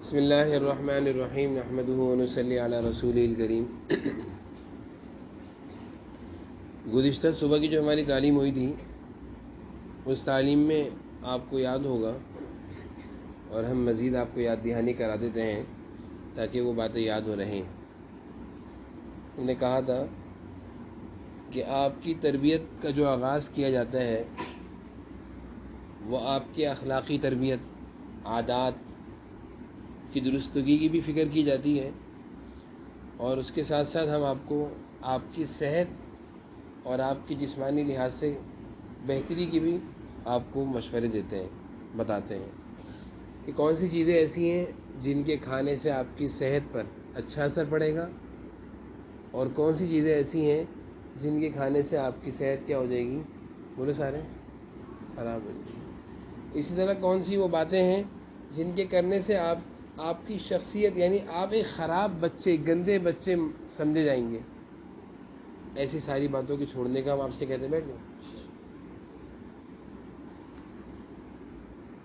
بسم اللہ الرحمن الرحیم نحمدہ ونصلی علی رسول الکریم۔ گزشتہ صبح کی جو ہماری تعلیم ہوئی تھی اس تعلیم میں آپ کو یاد ہوگا اور ہم مزید آپ کو یاد دہانی کرا دیتے ہیں تاکہ وہ باتیں یاد ہو رہیں۔ ہم نے کہا تھا کہ آپ کی تربیت کا جو آغاز کیا جاتا ہے وہ آپ کے اخلاقی تربیت، عادات کی درستگی کی بھی فکر کی جاتی ہے، اور اس کے ساتھ ساتھ ہم آپ کو آپ کی صحت اور آپ کی جسمانی لحاظ سے بہتری کی بھی آپ کو مشورے دیتے ہیں، بتاتے ہیں کہ کون سی چیزیں ایسی ہیں جن کے کھانے سے آپ کی صحت پر اچھا اثر پڑے گا اور کون سی چیزیں ایسی ہیں جن کے کھانے سے آپ کی صحت کیا ہو جائے گی، بولے سارے، خراب ہو جائے گی۔ اسی طرح کون سی وہ باتیں ہیں جن کے کرنے سے آپ کی شخصیت، یعنی آپ ایک خراب بچے، گندے بچے سمجھے جائیں گے۔ ایسی ساری باتوں کے چھوڑنے کا ہم آپ سے کہتے ہیں بیٹھ جائیں،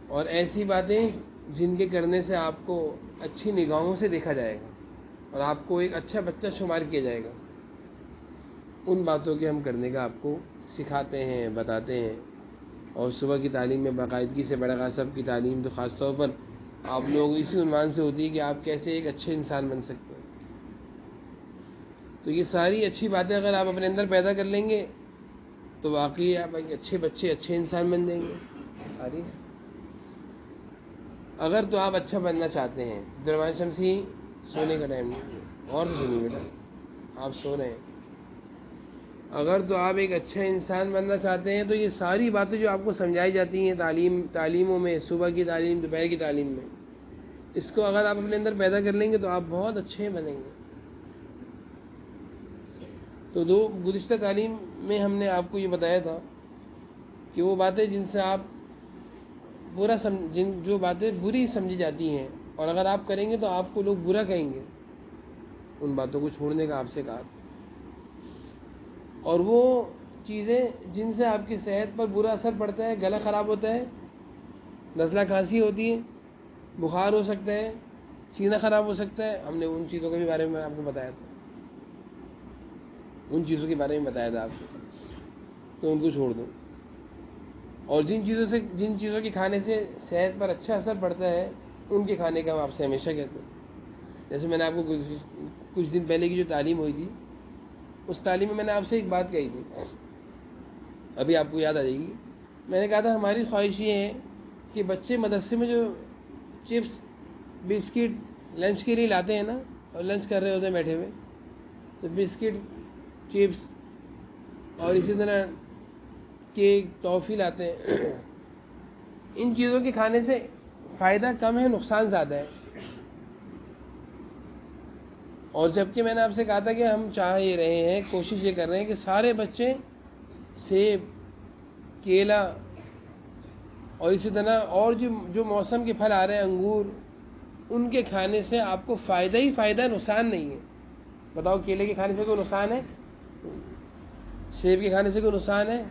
اور ایسی باتیں جن کے کرنے سے آپ کو اچھی نگاہوں سے دیکھا جائے گا اور آپ کو ایک اچھا بچہ شمار کیا جائے گا، ان باتوں کے ہم کرنے کا آپ کو سکھاتے ہیں، بتاتے ہیں۔ اور صبح کی تعلیم میں باقاعدگی سے بڑا سب کی تعلیم تو خاص طور پر آپ لوگ اسی عنوان سے ہوتی ہے کہ آپ کیسے ایک اچھے انسان بن سکتے ہیں۔ تو یہ ساری اچھی باتیں اگر آپ اپنے اندر پیدا کر لیں گے تو واقعی آپ ایک اچھے بچے، اچھے انسان بن جائیں گے۔ اگر تو آپ اچھا بننا چاہتے ہیں، درمان شمسی سونے کا ٹائم نہیں، اور تو سنیے بیٹا، آپ سو رہے ہیں۔ اگر تو آپ ایک اچھا انسان بننا چاہتے ہیں تو یہ ساری باتیں جو آپ کو سمجھائی جاتی ہیں تعلیموں میں، صبح کی تعلیم، دوپہر کی تعلیم میں، اس کو اگر آپ اپنے اندر پیدا کر لیں گے تو آپ بہت اچھے بنیں گے۔ تو گزشتہ تعلیم میں ہم نے آپ کو یہ بتایا تھا کہ وہ باتیں جن سے آپ جو باتیں بری سمجھی جاتی ہیں اور اگر آپ کریں گے تو آپ کو لوگ برا کہیں گے، ان باتوں کو چھوڑنے کا آپ سے کہا۔ اور وہ چیزیں جن سے آپ کی صحت پر برا اثر پڑتا ہے، گلا خراب ہوتا ہے، نزلہ کھانسی ہوتی ہے، بخار ہو سکتا ہے، سینہ خراب ہو سکتا ہے، ہم نے ان چیزوں کے بارے میں آپ کو بتایا تھا، ان چیزوں کے بارے میں بتایا تھا آپ کو، تو ان کو چھوڑ دو۔ اور جن چیزوں کے کھانے سے صحت پر اچھا اثر پڑتا ہے ان کے کھانے کا ہم آپ سے ہمیشہ کہتے ہیں۔ جیسے میں نے آپ کو کچھ دن پہلے کی جو تعلیم ہوئی تھی اس تعلیم میں نے آپ سے ایک بات کہی تھی، ابھی آپ کو یاد آ جائے گی۔ میں نے کہا تھا ہماری خواہش یہ ہے کہ بچے مدرسے میں جو چپس، بسکٹ لنچ کے لیے لاتے ہیں نا، اور لنچ کر رہے ہوتے ہیں بیٹھے ہوئے، تو بسکٹ، چپس اور اسی طرح کیک، ٹافی لاتے ہیں، ان چیزوں کے کھانے سے فائدہ کم ہے، نقصان زیادہ ہے۔ اور جبکہ میں نے آپ سے کہا تھا کہ ہم چاہ یہ رہے ہیں، کوشش یہ کر رہے ہیں کہ سارے بچے سیب، کیلا اور اسی طرح اور جو موسم کے پھل آ رہے ہیں، انگور، ان کے کھانے سے آپ کو فائدہ ہی فائدہ، نقصان نہیں ہے۔ بتاؤ، کیلے کے کھانے سے کوئی نقصان ہے؟ سیب کے کھانے سے کوئی نقصان ہے؟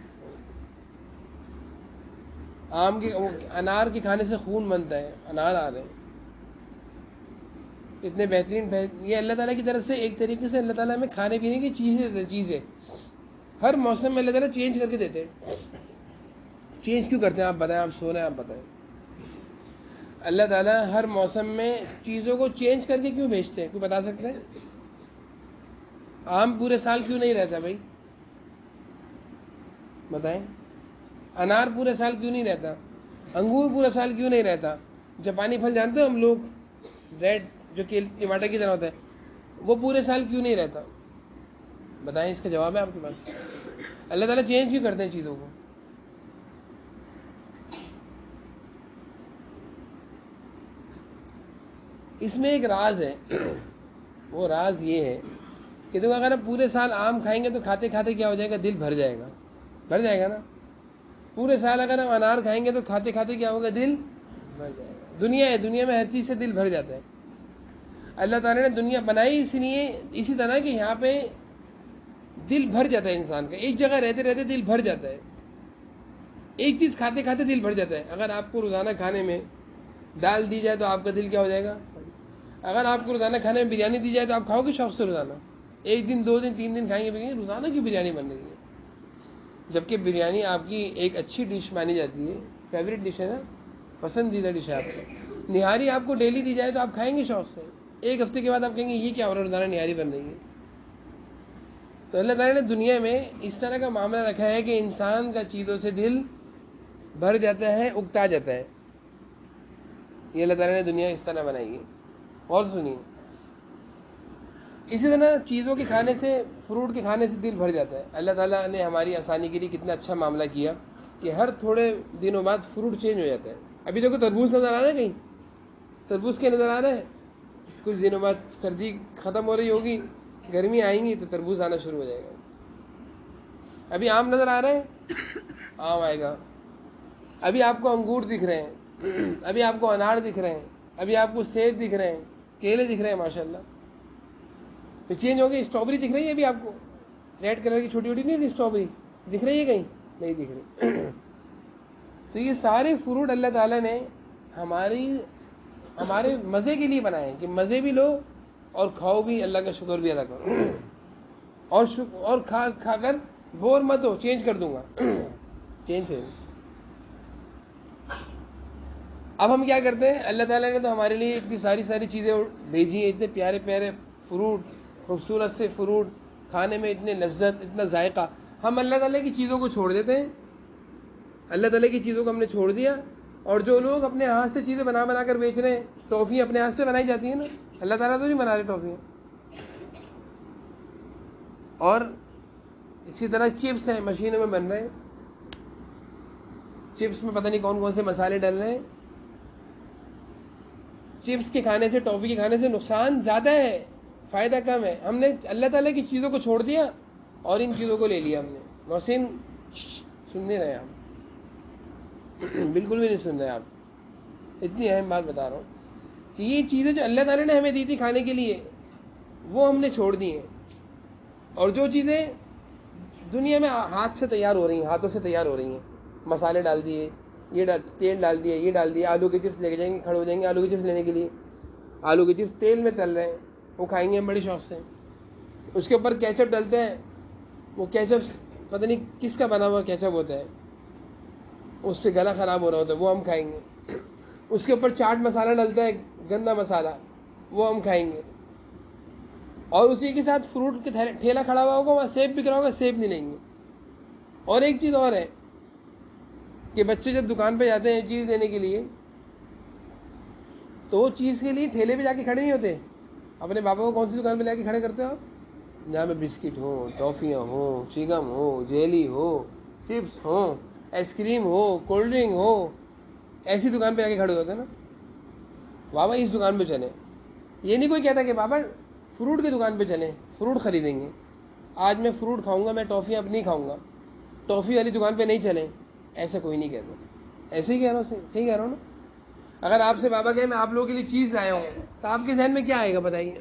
انار کے کھانے سے خون بنتا ہے، انار آ رہے ہیں اتنے بہترین، یہ اللہ تعالیٰ کی طرف سے ایک طریقے سے اللہ تعالیٰ ہمیں کھانے پینے کی چیزیں ہر موسم میں اللہ تعالیٰ چینج کر کے دیتے ہیں۔ چینج کیوں کرتے ہیں آپ بتائیں، آپ سو رہے ہیں، آپ بتائیں، اللہ تعالیٰ ہر موسم میں چیزوں کو چینج کر کے کیوں بھیجتے ہیں؟ کوئی بتا سکتا ہے؟ آم پورے سال کیوں نہیں رہتا بھائی، بتائیں؟ انار پورے سال کیوں نہیں رہتا؟ انگور پورا سال کیوں نہیں رہتا؟ جاپانی پھل جانتے ہو ہم لوگ، ریڈ جو کہ ٹماٹر کی طرح ہوتا ہے، وہ پورے سال کیوں نہیں رہتا؟ بتائیں، اس کا جواب ہے آپ کے پاس؟ اللہ تعالیٰ چینج کیوں کرتے ہیں چیزوں کو؟ اس میں ایک راز ہے، وہ راز یہ ہے کہ دیکھو، اگر ہم پورے سال آم کھائیں گے تو کھاتے کھاتے کیا ہو جائے گا؟ دل بھر جائے گا، بھر جائے گا نا۔ پورے سال اگر ہم انار کھائیں گے تو کھاتے کھاتے کیا ہوگا؟ دل بھر جائے گا۔ دنیا ہے، دنیا میں ہر چیز سے دل بھر جاتا ہے۔ اللہ تعالیٰ نے دنیا بنائی اسی طرح کہ یہاں پہ دل بھر جاتا ہے انسان کا، ایک جگہ رہتے رہتے دل بھر جاتا ہے، ایک چیز کھاتے کھاتے دل بھر جاتا ہے۔ اگر آپ کو روزانہ کھانے میں دال دی جائے تو آپ کا دل کیا ہو جائے گا. اگر آپ کو روزانہ کھانے میں بریانی دی جائے تو آپ کھاؤ گے شوق سے روزانہ؟ ایک دن 2 دن 3 دن کھائیں گے روزانہ کی بریانی بن رہی ہے. جبکہ بریانی آپ کی ایک اچھی ڈش مانی جاتی ہے, فیوریٹ ڈش ہے نا, پسندیدہ ڈش ہے آپ کی. نہاری آپ کو ڈیلی دی جائے تو آپ کھائیں گے شوق سے. ایک ہفتے کے بعد آپ کہیں گے یہ کیا ہو رہا ہے, روزانہ نہاری بن رہی ہے. تو اللہ تعالیٰ نے دنیا میں اس طرح کا معاملہ رکھا ہے کہ انسان کا چیزوں سے دل بھر جاتا ہے, اکتا جاتا ہے. یہ اللہ تعالیٰ نے دنیا اس طرح بنائی ہے. اور سنیے, اسی طرح چیزوں کے کھانے سے, فروٹ کے کھانے سے دل بھر جاتا ہے. اللہ تعالیٰ نے ہماری آسانی کے لیے کتنا اچھا معاملہ کیا کہ ہر تھوڑے دنوں بعد فروٹ چینج ہو جاتا ہے. ابھی دیکھو تربوز نظر آ رہا ہے, کہیں تربوز کے نظر آ رہا ہے. کچھ دنوں بعد سردی ختم ہو رہی ہوگی, گرمی آئیں گی تو تربوز آنا شروع ہو جائے گا. ابھی آم نظر آ رہا ہے, آم آئے گا. ابھی آپ کو انگور دکھ رہے ہیں, ابھی آپ کو انار دکھ رہے ہیں, ابھی آپ کو سیب دکھ رہے ہیں, کیلے دکھ رہے ہیں ماشاء اللہ. پھر چینج ہو گئی, اسٹرابری دکھ رہی ہے ابھی آپ کو, ریڈ کلر کی چھوٹی چھوٹی نہیں اسٹرابری دکھ رہی ہے, کہیں نہیں دکھ رہی. تو یہ سارے فروٹ اللہ تعالیٰ نے ہمارے مزے کے لیے بنائے ہیں کہ مزے بھی لو اور کھاؤ بھی, اللہ کا شکر بھی ادا کرو. اور کھا کر بور مت ہو, چینج کر دوں گا, چینج ہے. اب ہم کیا کرتے ہیں, اللہ تعالیٰ نے تو ہمارے لیے اتنی ساری چیزیں بھیجی ہیں, اتنے پیارے پیارے فروٹ, خوبصورت سے فروٹ, کھانے میں اتنے لذت, اتنا ذائقہ. ہم اللہ تعالیٰ کی چیزوں کو چھوڑ دیتے ہیں. اللہ تعالیٰ کی چیزوں کو ہم نے چھوڑ دیا. اور جو لوگ اپنے ہاتھ سے چیزیں بنا کر بیچ رہے ہیں, ٹافیاں اپنے ہاتھ سے بنائی جاتی ہیں نا, اللہ تعالیٰ تو نہیں بنا رہے ٹافیاں. اور اسی طرح چپس ہیں, مشینوں میں بن رہے ہیں. چپس میں پتہ نہیں کون کون سے مسالے ڈل رہے ہیں. چپس کے کھانے سے, ٹافی کے کھانے سے نقصان زیادہ ہے, فائدہ کم ہے. ہم نے اللہ تعالیٰ کی چیزوں کو چھوڑ دیا اور ان چیزوں کو لے لیا ہم نے. محسن سن نہیں رہے آپ, بالکل بھی نہیں سن رہے آپ. اتنی اہم بات بتا رہا ہوں کہ یہ چیزیں جو اللہ تعالیٰ نے ہمیں دی تھی کھانے کے لیے, وہ ہم نے چھوڑ دی ہیں. اور جو چیزیں دنیا میں ہاتھ سے تیار ہو رہی ہیں, ہاتھوں سے تیار ہو رہی ہیں, مسالے ڈال دیے, تیل ڈال دیا, یہ ڈال دیا. آلو کے چپس لے کے جائیں گے, کھڑے ہو جائیں گے آلو کے چپس لینے کے لیے. آلو کے چپس تیل میں تل رہے ہیں, وہ کھائیں گے ہم بڑی شوق سے. اس کے اوپر کیچپ ڈلتے ہیں, وہ کیچپ پتہ نہیں کس کا بنا ہوا کیچپ ہوتا ہے, اس سے گلا خراب ہو رہا ہوتا ہے, وہ ہم کھائیں گے. اس کے اوپر چاٹ مسالہ ڈلتا ہے, گندا مسالہ, وہ ہم کھائیں گے. اور اسی کے ساتھ فروٹ کے ٹھیلا کھڑا ہوا ہوگا, وہاں سیب بک رہا ہوگا, سیب نہیں لیں گے. اور ایک چیز اور ہے کہ بچے جب دکان پہ جاتے ہیں چیز لینے کے لیے, تو وہ چیز کے لیے ٹھیلے پہ جا کے کھڑے نہیں ہوتے. اپنے بابا کو کون سی دکان پہ جا کے کھڑے کرتے ہو آپ؟ جہاں پہ بسکٹ ہو, ٹافیاں ہوں, چیگم ہو, جیلی ہو, چپس ہوں, آئس کریم ہو, کولڈ ڈرنک ہو, ایسی دکان پہ جا کے کھڑے ہوتے ہیں نا. بابا اس دکان پہ چلیں. یہ نہیں کوئی کہتا کہ بابا فروٹ کی دکان پہ چلیں, فروٹ خریدیں گے. آج میں فروٹ کھاؤں گا, میں ٹافیاں اب نہیں کھاؤں گا, ٹافی والی دکان پہ نہیں چلیں, ایسا کوئی نہیں کہتا. ایسے ہی کہہ رہا ہوں, صحیح کہہ رہا ہوں نا. اگر آپ سے بابا کہے میں آپ لوگوں کے لیے چیز لایا ہوں, تو آپ کے ذہن میں کیا آئے گا بتائیے,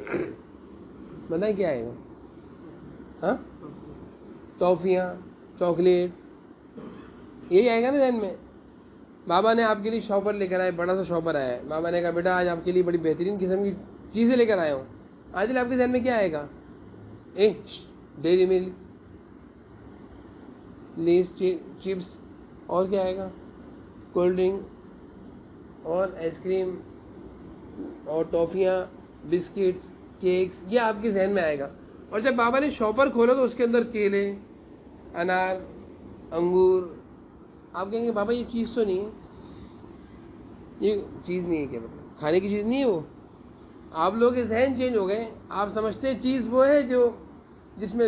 بتائیں کیا آئے گا؟ ہاں, ٹافیاں, چاکلیٹ, یہی آئے گا نا ذہن میں. بابا نے آپ کے لیے شاپر لے کر آئے, بڑا سا شاپر آیا ہے, بابا نے کہا بیٹا آج آپ کے لیے بڑی بہترین قسم کی چیزیں لے کر آیا ہوں. آج آپ کے ذہن میں کیا آئے گا؟ ڈیری ملک, لیز, چپس, اور کیا آئے گا؟ کولڈ ڈرنک, اور آئس کریم, اور ٹافیاں, بسکٹس, کیکس, یہ آپ کے ذہن میں آئے گا. اور جب بابا نے شاپر کھولا تو اس کے اندر کیلے, انار, انگور. آپ کہیں گے بابا یہ چیز تو نہیں ہے, یہ چیز نہیں ہے. کیا مطلب؟ کھانے کی چیز نہیں ہے وہ. آپ لوگوں کے ذہن چینج ہو گئے, آپ سمجھتے ہیں چیز وہ ہے جو جس میں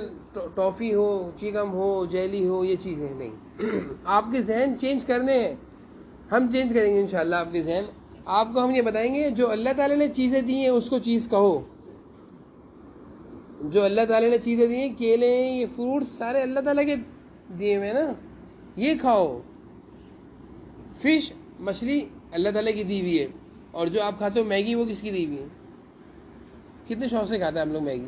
ٹافی ہو, چیگم ہو, جیلی ہو, یہ چیزیں نہیں. آپ کے ذہن چینج کرنے ہیں, ہم چینج کریں گے انشاءاللہ آپ کے ذہن. آپ کو ہم یہ بتائیں گے جو اللہ تعالیٰ نے چیزیں دی ہیں اس کو چیز کہو. جو اللہ تعالیٰ نے چیزیں دی ہیں, کیلے ہیں, یہ فروٹس سارے اللہ تعالیٰ کے دیے ہوئے نا, یہ کھاؤ. فش, مچھلی اللہ تعالیٰ کی دی ہوئی ہے. اور جو آپ کھاتے ہو میگی, وہ کس کی دی ہوئی ہے؟ کتنے شوق سے کھاتے ہیں ہم لوگ میگی.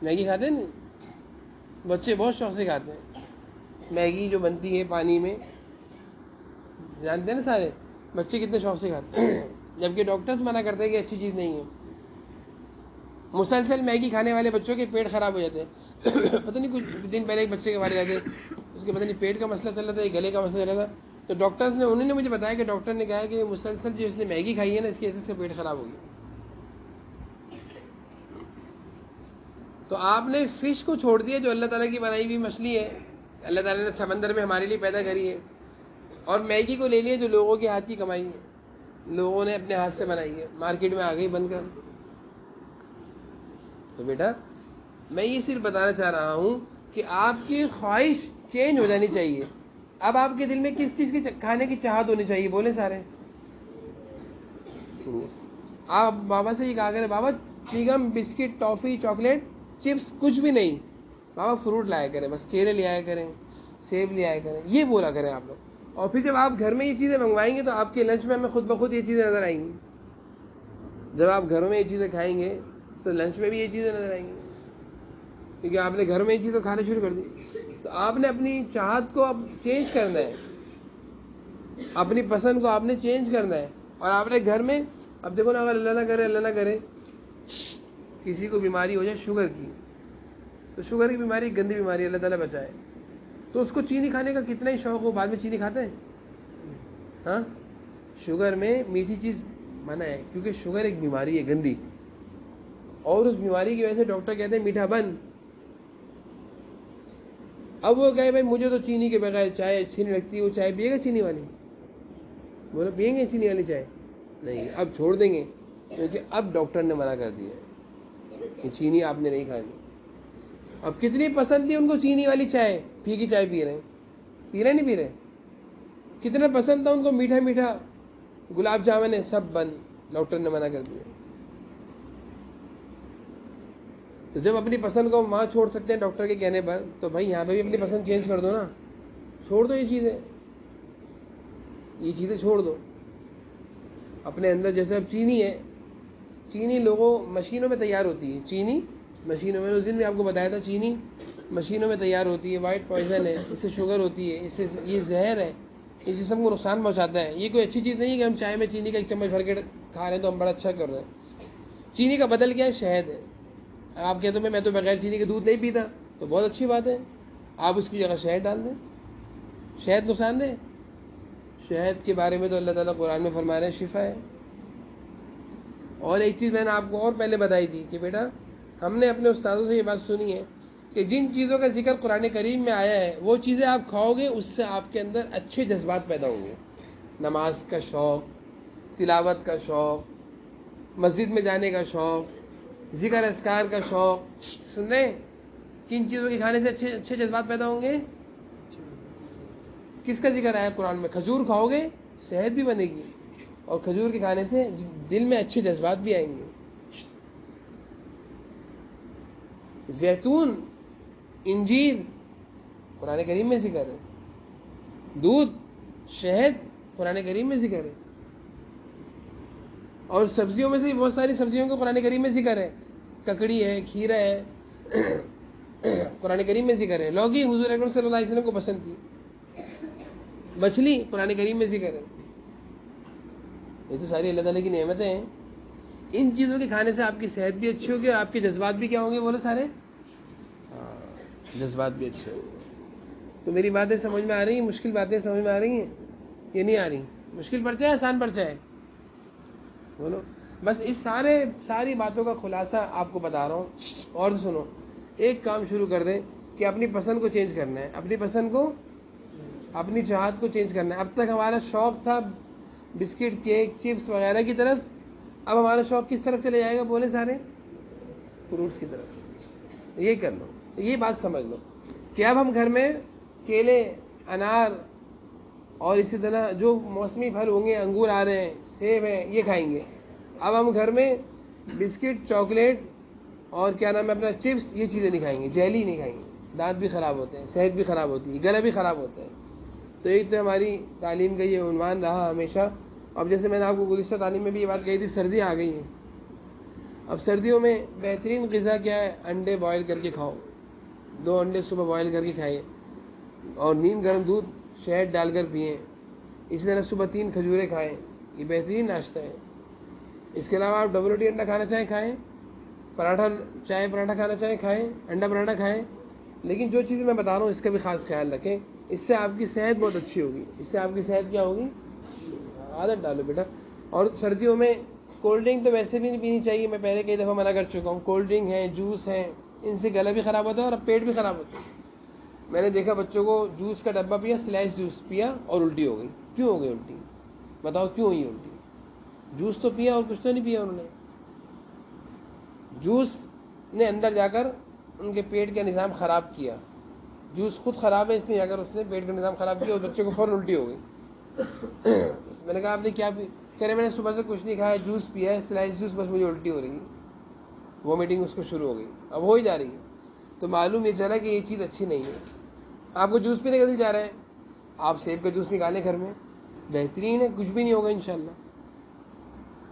میگی کھاتے ہیں نا بچے, بہت شوق سے کھاتے ہیں. میگی جو بنتی ہے پانی میں, جانتے ہیں نا سارے, بچے کتنے شوق سے کھاتے ہیں، جبکہ ڈاکٹرز منع کرتے ہیں کہ اچھی چیز نہیں ہے. مسلسل میگی کھانے والے بچوں کے پیٹ خراب ہو جاتے ہیں. پتہ نہیں کچھ دن پہلے ایک بچے کے بارے جاتے، اس کے پتہ نہیں پیٹ کا مسئلہ چل رہا تھا یا گلے کا مسئلہ چل رہا تھا. تو ڈاکٹرز نے انہوں نے مجھے بتایا کہ ڈاکٹر نے کہا کہ مسلسل جو اس نے میگی کھائی ہے نا، اس کی وجہ سے اس کا پیٹ خراب ہو گیا. تو آپ نے فش کو چھوڑ دیا جو اللہ تعالیٰ کی بنائی ہوئی مچھلی ہے، اللہ تعالیٰ نے سمندر میں ہمارے لیے پیدا کری ہے، اور میگی کو لے لیا جو لوگوں کے ہاتھ کی کمائی ہے، لوگوں نے اپنے ہاتھ سے بنائی ہے، مارکیٹ میں آ گئی بن کر. تو بیٹا میں یہ صرف بتانا چاہ رہا ہوں کہ آپ کی خواہش چینج ہو جانی چاہیے. اب آپ کے دل میں کس چیز کی کھانے کی چاہت ہونی چاہیے؟ بولے سارے. آپ بابا سے یہ کہا کریں، بابا چیگم، بسکٹ، ٹافی، چاکلیٹ، چپس کچھ بھی نہیں، بابا فروٹ لایا کریں، بس کیلے لے آیا کریں، سیب لے آیا کریں، یہ بولا کریں آپ لوگ. اور پھر جب آپ گھر میں یہ چیزیں منگوائیں گے تو آپ کے لنچ میں ہمیں خود بخود یہ چیزیں نظر آئیں گی. جب آپ گھروں میں یہ چیزیں کھائیں گے تو لنچ میں بھی یہ چیزیں نظر آئیں گی، کیونکہ آپ نے گھر میں یہ چیزیں کھانا شروع کر دی. تو آپ نے اپنی چاہت کو اب چینج کرنا ہے، اپنی پسند کو آپ نے چینج کرنا ہے. اور آپ نے گھر میں اب دیکھو نا، اگر اللہ نہ کرے کسی کو بیماری ہو جائے شوگر کی، تو شوگر کی بیماری گندی بیماری، اللہ تعالیٰ بچائے، تو اس کو چینی کھانے کا کتنا ہی شوق ہو، بعد میں چینی کھاتے ہیں؟ ہاں، شوگر میں میٹھی چیز منع ہے، کیونکہ شوگر ایک بیماری ہے گندی، اور اس بیماری کی وجہ سے ڈاکٹر کہتے ہیں میٹھا بند. اب وہ کہے بھائی مجھے تو چینی کے بغیر چائے اچھی نہیں لگتی، وہ چائے پیے گا چینی والی؟ بولو پئیں گے چینی والی چائے؟ نہیں، اب چھوڑ دیں گے، کیونکہ اب ڈاکٹر نے منع کر دیا کہ چینی آپ نے نہیں کھانی. اب کتنی پسند تھی ان کو چینی والی چائے، پھیکی چائے پی رہے ہیں نہیں پی رہے؟ کتنا پسند تھا ان کو میٹھا میٹھا گلاب جامن ہے، سب بند، ڈاکٹر نے منع کر دیا. تو جب اپنی پسند کو وہاں چھوڑ سکتے ہیں ڈاکٹر کے کہنے پر، تو بھائی یہاں پہ بھی اپنی پسند چینج کر دو نا، چھوڑ دو یہ چیزیں چھوڑ دو اپنے اندر. جیسے اب چینی ہے، چینی لوگوں مشینوں میں تیار ہوتی ہے، چینی مشینوں میں، اس دن بھی آپ کو بتایا تھا، چینی مشینوں میں تیار ہوتی ہے، وائٹ پوائزن ہے، اس سے شوگر ہوتی ہے، اس سے یہ زہر ہے، یہ جسم کو نقصان پہنچاتا ہے. یہ کوئی اچھی چیز نہیں ہے کہ ہم چائے میں چینی کا ایک چمچ بھر کے کھا رہے ہیں تو ہم بڑا اچھا کر رہے ہیں. چینی کا بدل کیا ہے؟ شہد ہے. آپ کہتے ہیں میں تو بغیر چینی کے دودھ نہیں پیتا، تو بہت اچھی بات ہے، آپ اس کی جگہ شہد ڈال دیں. شہد نقصان دے؟ شہد کے بارے میں تو اللہ تعالیٰ قرآن میں فرما رہے ہیں شفا ہے. اور ایک چیز میں نے آپ کو اور پہلے بتائی تھی کہ بیٹا ہم نے اپنے استادوں سے یہ بات سنی ہے کہ جن چیزوں کا ذکر قرآن کریم میں آیا ہے وہ چیزیں آپ کھاؤ گے، اس سے آپ کے اندر اچھے جذبات پیدا ہوں گے. نماز کا شوق، تلاوت کا شوق، مسجد میں جانے کا شوق، ذکر اذکار کا شوق. سن رہے ہیں؟ کن چیزوں کے کھانے سے اچھے جذبات پیدا ہوں گے؟ کس کا ذکر آیا قرآن میں؟ کھجور کھاؤ گے صحت بھی بنے گی، اور کھجور کے کھانے سے دل میں اچھے جذبات بھی آئیں گے. زیتون، انجیر قرآن کریم میں ذکر ہے. دودھ، شہد قرآن کریم میں ذکر ہے. اور سبزیوں میں سے بہت ساری سبزیوں کو قرآن کریم میں ذکر ہے. ککڑی ہے، کھیرا ہے، قرآن کریم میں ذکر ہے. لوکی حضور اکرم صلی اللہ علیہ وسلم کو پسند تھی. مچھلی قرآن کریم میں ذکر ہے. یہ تو ساری اللہ تعالیٰ کی نعمتیں ہیں. ان چیزوں کے کھانے سے آپ کی صحت بھی اچھی ہوگی اور آپ کے جذبات بھی کیا ہوں گے؟ بولو سارے. جذبات بھی اچھے ہوں گے. تو میری باتیں سمجھ میں آ رہی ہیں؟ مشکل باتیں سمجھ میں آ رہی ہیں یہ نہیں آ رہی؟ مشکل پرچہ ہے آسان پرچہ ہے؟ بولو. بس اس ساری باتوں کا خلاصہ آپ کو بتا رہا ہوں. اور سنو، ایک کام شروع کر دیں کہ اپنی پسند کو چینج کرنا ہے، اپنی پسند کو، اپنی چاہت کو چینج کرنا ہے. اب تک ہمارا شوق تھا بسکٹ، کیک، چپس وغیرہ کی طرف، اب ہمارا شوق کس طرف چلے جائے گا؟ بولے سارے. فروٹس کی طرف. یہ کر لو، یہ بات سمجھ لو کہ اب ہم گھر میں کیلے، انار اور اسی طرح جو موسمی پھل ہوں گے، انگور آ رہے ہیں، سیب ہیں، یہ کھائیں گے. اب ہم گھر میں بسکٹ، چاکلیٹ اور کیا نام ہے اپنا چپس، یہ چیزیں نہیں کھائیں گے، جیلی نہیں کھائیں گے. دانت بھی خراب ہوتے ہیں، صحت بھی خراب ہوتی ہے، گلا بھی خراب ہوتا ہے. تو ایک تو ہماری تعلیم کا یہ عنوان رہا ہمیشہ. اب جیسے میں نے آپ کو گزشتہ تعلیم میں بھی یہ بات کہی تھی، سردیاں آ گئی ہیں. اب سردیوں میں بہترین غذا کیا ہے؟ انڈے بوائل کر کے کھاؤ. 2 انڈے صبح بوائل کر کے کھائیں، اور نیم گرم دودھ شہد ڈال کر پئیں. اسی طرح صبح 3 کھجوریں کھائیں، یہ بہترین ناشتہ ہے۔ اس کے علاوہ آپ ڈبل روٹی انڈا کھانا چاہیں کھائیں، پراٹھا چاہے پراٹھا کھانا چاہیں کھائیں، انڈا پراٹھا کھائیں، لیکن جو چیزیں میں بتا رہا ہوں اس کا بھی خاص خیال رکھیں، اس سے آپ کی صحت بہت اچھی ہوگی، اس سے آپ کی صحت کیا ہوگی، عادت ڈالو بیٹا۔ اور سردیوں میں کولڈ ڈرنک تو ویسے بھی نہیں پینی چاہیے، میں پہلے کئی دفعہ منع کر چکا ہوں، کولڈ ڈرنک ہیں، جوس ہیں، ان سے گلا بھی خراب ہوتا ہے اور پیٹ بھی خراب ہوتا ہے۔ میں نے دیکھا بچوں کو جوس کا ڈبہ پیا، سلائس جوس پیا اور الٹی ہو گئی۔ کیوں ہو گئی الٹی؟ بتاؤ کیوں ہوئی الٹی؟ جوس تو پیا اور کچھ تو نہیں پیا انہوں نے۔ جوس نے اندر جا کر ان کے پیٹ کا نظام خراب کیا، جوس خود خراب ہے، اس لیے اگر اس نے پیٹ کا نظام خراب کیا اور بچے کو فوراً الٹی ہو گئی۔ میں نے کہا آپ نے کیا پی؟ کہہ رہے میں نے صبح سے کچھ نہیں کھایا، جوس پیا ہے، سلائس جوس، بس مجھے الٹی ہو رہی ہے، وومیٹنگ اس کو شروع ہو گئی، اب ہو ہی جا رہی ہے۔ تو معلوم یہ چلا کہ یہ چیز اچھی نہیں ہے۔ آپ کو جوس پینے کا دل چاہ رہا ہے، آپ سیب کا جوس نکالیں گھر میں، بہترین ہے، کچھ بھی نہیں ہوگا انشاءاللہ۔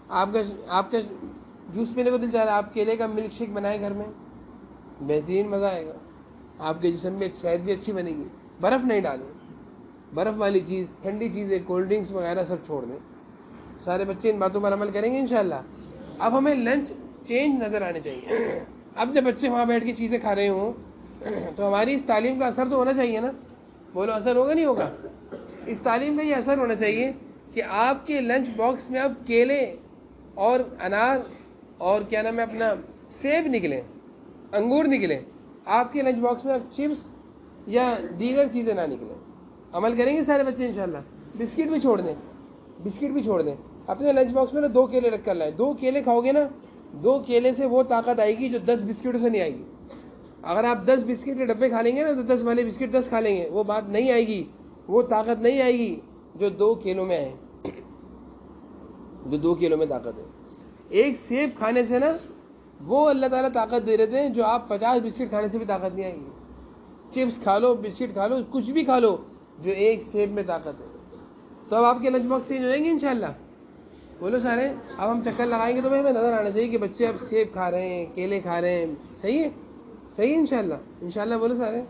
آپ کا جوس پینے کو دل چاہ رہا ہے، آپ کیلے کا ملک شیک بنائیں گھر میں، بہترین مزہ آئے گا، آپ کے جسم میں صحت بھی اچھی بنے گی۔ برف نہیں ڈالیں، برف والی چیز، ٹھنڈی چیزیں، کولڈ ڈرنکس وغیرہ سب چھوڑ دیں۔ سارے بچے ان باتوں پر عمل کریں گے انشاءاللہ۔ اب ہمیں لنچ چینج نظر آنے چاہیے۔ اب جب بچے وہاں بیٹھ کے چیزیں کھا رہے ہوں تو ہماری اس تعلیم کا اثر تو ہونا چاہیے نا، بولو اثر ہوگا نہیں ہوگا؟ اس تعلیم کا یہ اثر ہونا چاہیے کہ آپ کے لنچ باکس میں اب کیلے اور انار اور کیا نام ہے اپنا سیب نکلیں، انگور نکلیں، آپ کے لنچ باکس میں اب چپس یا دیگر چیزیں نہ نکلیں۔ عمل کریں گے سارے بچے انشاءاللہ۔ بسکٹ بھی چھوڑ دیں، بسکٹ بھی چھوڑ دیں، اپنے لنچ باکس میں نا 2 کیلے رکھ کر لائیں۔ 2 کیلے کھاؤ گے نا، 2 کیلے سے وہ طاقت آئے گی جو 10 بسکٹوں سے نہیں آئے گی۔ اگر آپ 10 بسکٹ کے ڈبے کھا لیں گے نا تو 10 والے بسکٹ 10 کھا لیں گے، وہ بات نہیں آئے گی، وہ طاقت نہیں آئے گی جو 2 کیلوں میں ہے، جو 2 کیلوں میں طاقت ہے۔ ایک سیب کھانے سے نا وہ اللہ تعالیٰ طاقت دے رہتے ہیں جو آپ 50 بسکٹ کھانے سے بھی طاقت نہیں آئے گی۔ چپس کھا لو، بسکٹ کھا لو، کچھ بھی کھا لو، جو ایک سیب میں طاقت ہے۔ تو اب آپ کے لنچ باکس چینج ہوئیں گے انشاءاللہ، بولو سارے۔ اب ہم چکر لگائیں گے تو ہمیں نظر آنا چاہیے کہ بچے اب سیب کھا رہے ہیں، کیلے کھا رہے ہیں، صحیح ہے، صحیح ہے انشاءاللہ، انشاءاللہ بولو سارے۔